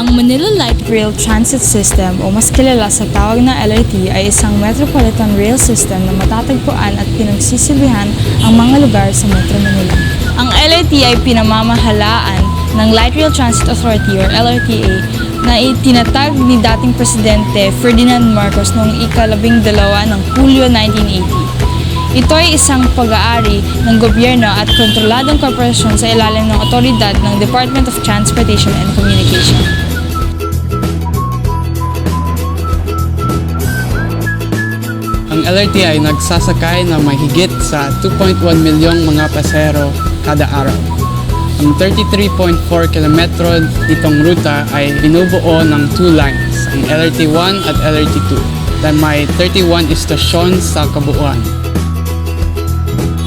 Ang Manila Light Rail Transit System o mas kilala sa tawag na LRT ay isang metropolitan rail system na matatagpuan at pinagsisilbihan ang mga lugar sa Metro Manila. Ang LRT ay pinamamahalaan ng Light Rail Transit Authority or LRTA na itinatag ni dating Presidente Ferdinand Marcos noong ika-12 ng Hulyo 1980. Ito ay isang pag-aari ng gobyerno at kontroladong korporasyon sa ilalim ng otoridad ng Department of Transportation and Communication. Ang LRT ay nagsasakay ng mahigit sa 2.1 milyong mga pasahero kada araw. Ang 33.4 kilometro nitong ruta ay binubuo ng 2 lines, ang LRT1 at LRT2, na may 31 istasyon sa kabuuan.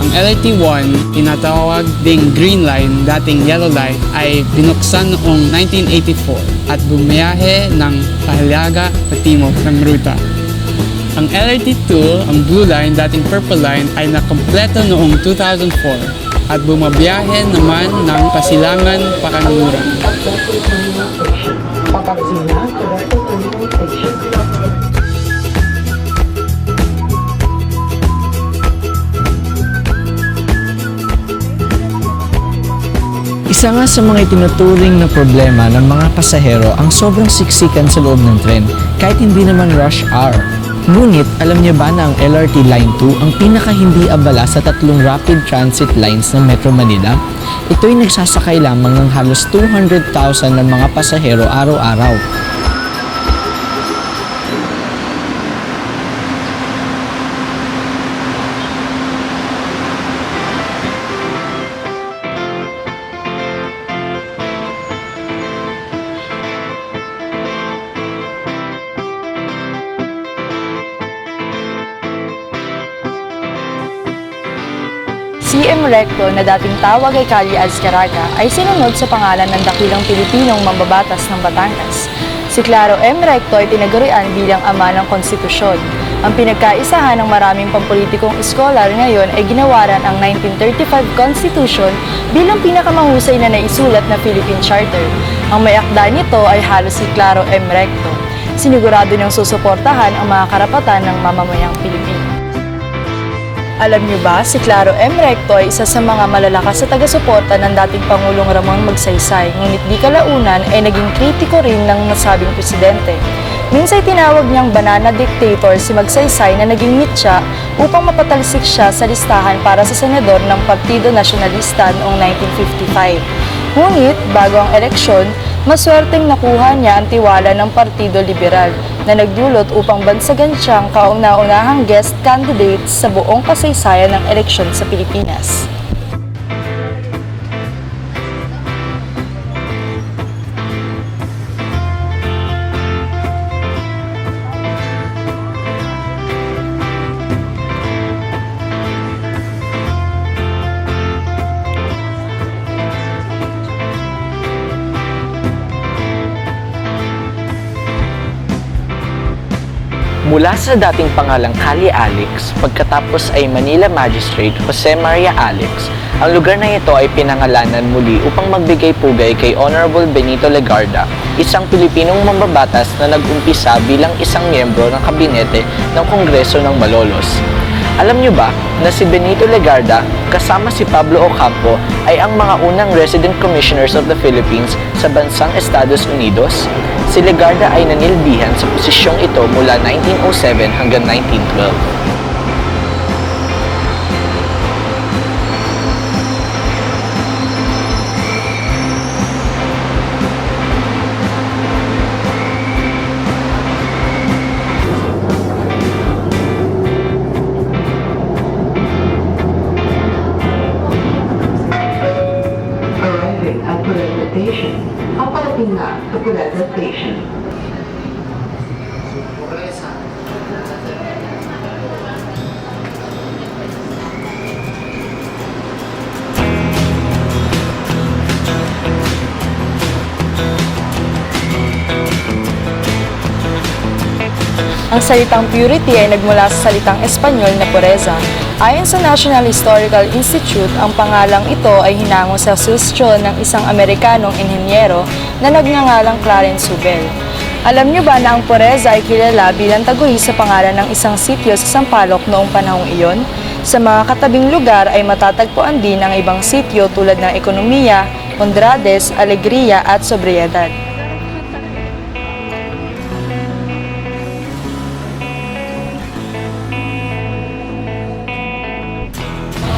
Ang LRT1, tinatawag ding Green Line, dating Yellow Line, ay binuksan noong 1984 at bumiyahe ng pahilaga patimog ng ruta. Ang LRT2, ang Blue Line, dating Purple Line, ay nakompleto noong 2004 at bumabiyahe naman ng Pasilangan, Pakanluran. Isa nga sa mga itinuturing na problema ng mga pasahero ang sobrang siksikan sa loob ng tren, kahit hindi naman rush hour. Ngunit, alam niyo ba na ang LRT Line 2 ang pinaka-hindi abala sa 3 rapid transit lines ng Metro Manila? Ito'y nagsasakay lamang ng halos 200,000 ng mga pasahero araw-araw. Si Recto na dating tawag ay Calle Azcaraga ay sinunod sa pangalan ng dakilang Pilipinong mambabatas ng Batangas. Si Claro M. Recto ay tinagurian bilang ama ng konstitusyon. Ang pinagkaisahan ng maraming pampolitikong iskolar ngayon ay ginawaran ang 1935 Constitution bilang pinakamahusay na naisulat na Philippine Charter. Ang may akda nito ay halos si Claro M. Recto. Sinigurado niyang susuportahan ang mga karapatan ng mamamayang Pilipino. Alam niyo ba, si Claro M. Recto ay isa sa mga malalakas sa taga-suporta ng dating Pangulong Ramon Magsaysay, ngunit di kalaunan ay naging kritiko rin ng nasabing presidente. Minsay tinawag niyang banana dictator si Magsaysay na naging mitya upang mapatalsik siya sa listahan para sa senador ng Partido Nacionalista noong 1955. Ngunit, bago ang eleksyon, maswerteng nakuha niya ang tiwala ng Partido Liberal na nagdulot upang bansagan siyang kauna-unahang guest candidate sa buong kasaysayan ng eleksyon sa Pilipinas. Mula sa dating pangalang Calle Alex, pagkatapos ay Manila Magistrate Jose Maria Alex, ang lugar na ito ay pinangalanan muli upang magbigay pugay kay Honorable Benito Legarda, isang Pilipinong mambabatas na nag-umpisa bilang isang miyembro ng kabinete ng Kongreso ng Malolos. Alam niyo ba na si Benito Legarda kasama si Pablo Ocampo ay ang mga unang resident commissioners of the Philippines sa bansang Estados Unidos? Si Legarda ay nanilbihan sa posisyong ito mula 1907 hanggang 1912. At Pureta Station. Paparating na sa Pureta Station. Ang salitang purity ay nagmula sa salitang Espanyol na pureza. Ayon sa National Historical Institute, ang pangalang ito ay hinango sa suhestyon ng isang Amerikanong inhenyero na nagngangalang Clarence Hubel. Alam niyo ba na ang pureza ay kilala bilang taguri sa pangalan ng isang sitio sa Sampaloc noong panahong iyon? Sa mga katabing lugar ay matatagpuan din ang ibang sitio tulad ng ekonomiya, honrades, alegria at sobriedad.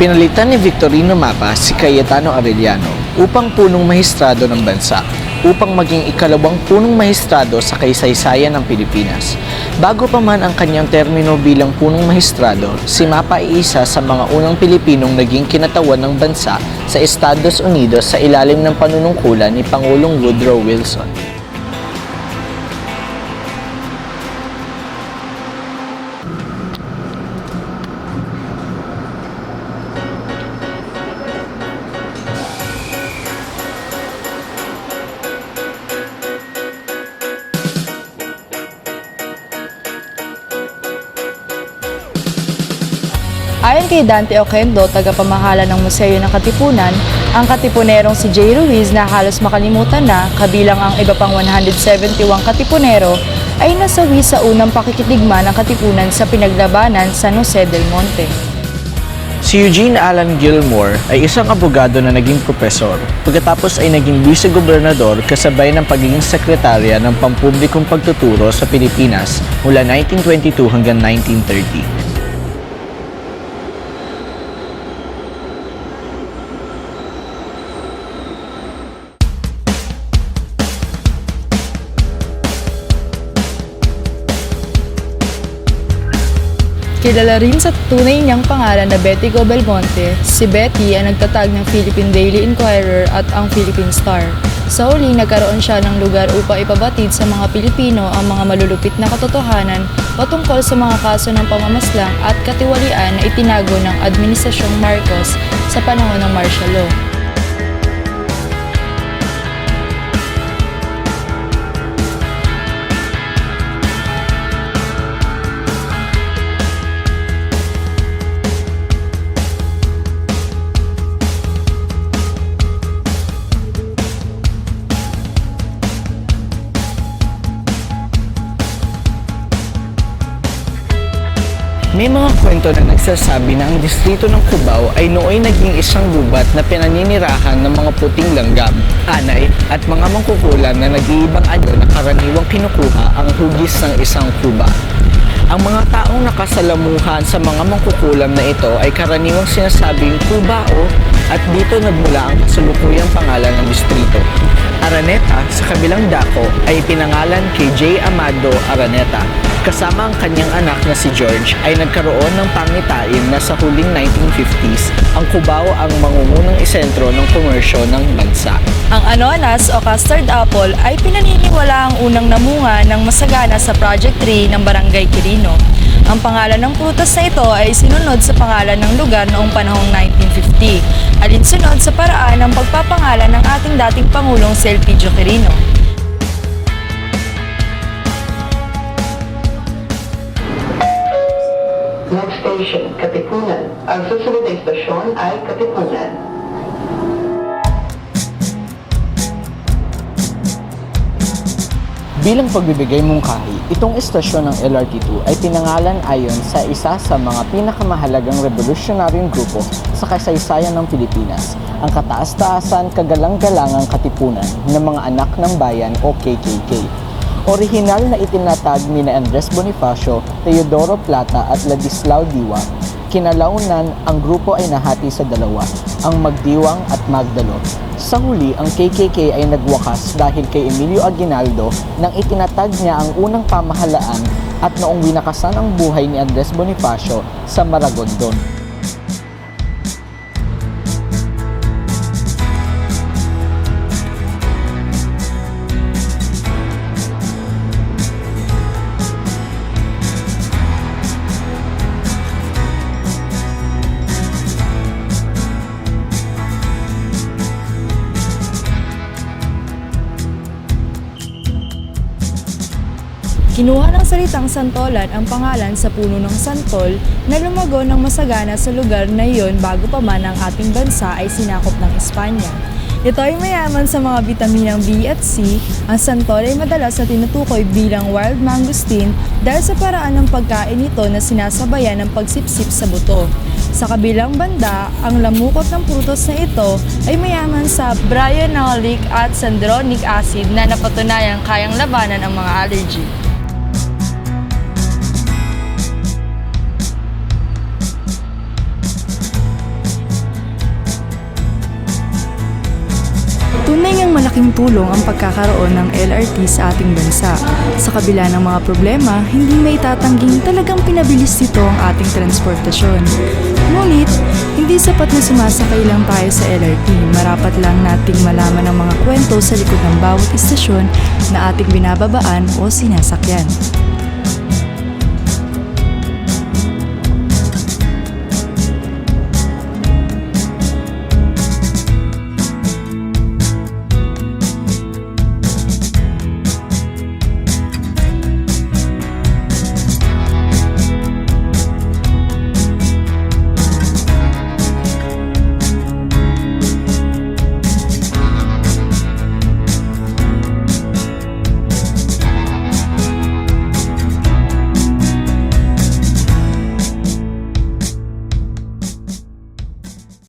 Pinalitan ni Victorino Mapa si Cayetano Arellano upang punong mahistrado ng bansa, upang maging ikalawang punong mahistrado sa kaysaysayan ng Pilipinas. Bago pa man ang kanyang termino bilang punong mahistrado, si Mapa ay isa sa mga unang Pilipinong naging kinatawan ng bansa sa Estados Unidos sa ilalim ng panunungkulan ni Pangulong Woodrow Wilson. Ayon kay Dante Oquendo, tagapamahala ng Museo ng Katipunan, ang katipunerong si J. Ruiz na halos makalimutan na, kabilang ang iba pang 171 katipunero, ay nasawi sa unang pakikitigma ng Katipunan sa pinaglabanan San Jose del Monte. Si Eugene Alan Gilmore ay isang abogado na naging propesor. Pagkatapos ay naging vice-gobernador kasabay ng pagiging sekretarya ng pampublikong pagtuturo sa Pilipinas mula 1922 hanggang 1930. Kilala rin sa tunay niyang pangalan na Betty Go Belmonte, si Betty ay nagtatag ng Philippine Daily Inquirer at ang Philippine Star. Sa huli, nagkaroon siya ng lugar upang ipabatid sa mga Pilipino ang mga malulupit na katotohanan patungkol sa mga kaso ng pamamaslang at katiwalian na itinago ng Administrasyong Marcos sa panahon ng martial law. May mga kwento na nagsasabi na ang distrito ng Cubao ay nooy naging isang gubat na pinaninirahan ng mga puting langgam, anay at mga mangkukulam na nag-iibang anyo na karaniwang kinukuha ang hugis ng isang kuba. Ang mga taong nakasalamuhan sa mga mangkukulam na ito ay karaniwang sinasabing Cubao at dito nagmula ang kasalukuyang pangalan ng distrito. Araneta sa kabilang dako ay pinangalan kay J. Amado Araneta. Kasama ang kanyang anak na si George ay nagkaroon ng pangitain na sa huling 1950s, ang Cubao ang mangungunang isentro ng komersyo ng bansa. Ang anonas o custard apple ay pinaniniwala ang unang namunga ng masagana sa Project 3 ng Barangay Quirino. Ang pangalan ng prutas na ito ay sinunod sa pangalan ng lugar noong panahong 1950, alinsunod sa paraan ng pagpapangalan ng ating dating Pangulong si Elpidio Quirino. Next station, Katipunan. Ang susunod na istasyon ay Katipunan. Bilang pagbibigay mungkahi, itong istasyon ng LRT2 ay pinangalan ayon sa isa sa mga pinakamahalagang revolusyonaryong grupo sa kasaysayan ng Pilipinas, ang Kataas-Taasan Kagalang-Galangang Katipunan ng mga Anak ng Bayan o KKK. Orihinal na itinatag ni Andres Bonifacio, Teodoro Plata at Ladislao Diwa. Kinalaunan, ang grupo ay nahati sa dalawa, ang Magdiwang at Magdalo. Sa huli, ang KKK ay nagwakas dahil kay Emilio Aguinaldo nang itinatag niya ang unang pamahalaan at noong winakasan ang buhay ni Andres Bonifacio sa Maragondon. Kinuha ng salitang santolan ang pangalan sa puno ng santol na lumago ng masagana sa lugar na iyon bago pa man ang ating bansa ay sinakop ng Espanya. Ito ay mayaman sa mga bitaminang B at C. Ang santol ay madalas na tinutukoy bilang wild mangosteen dahil sa paraan ng pagkain nito na sinasabayan ng pagsipsip sa buto. Sa kabilang banda, ang lamukot ng prutos na ito ay mayaman sa brionolic at sandronic acid na napatunayang kayang labanan ang mga allergy. Tunay ngang malaking tulong ang pagkakaroon ng LRT sa ating bansa. Sa kabila ng mga problema, hindi may tatangging talagang pinabilis nito ang ating transportasyon. Ngunit, hindi sapat na sumasakay lang tayo sa LRT. Marapat lang nating malaman ang mga kwento sa likod ng bawat istasyon na ating binababaan o sinasakyan.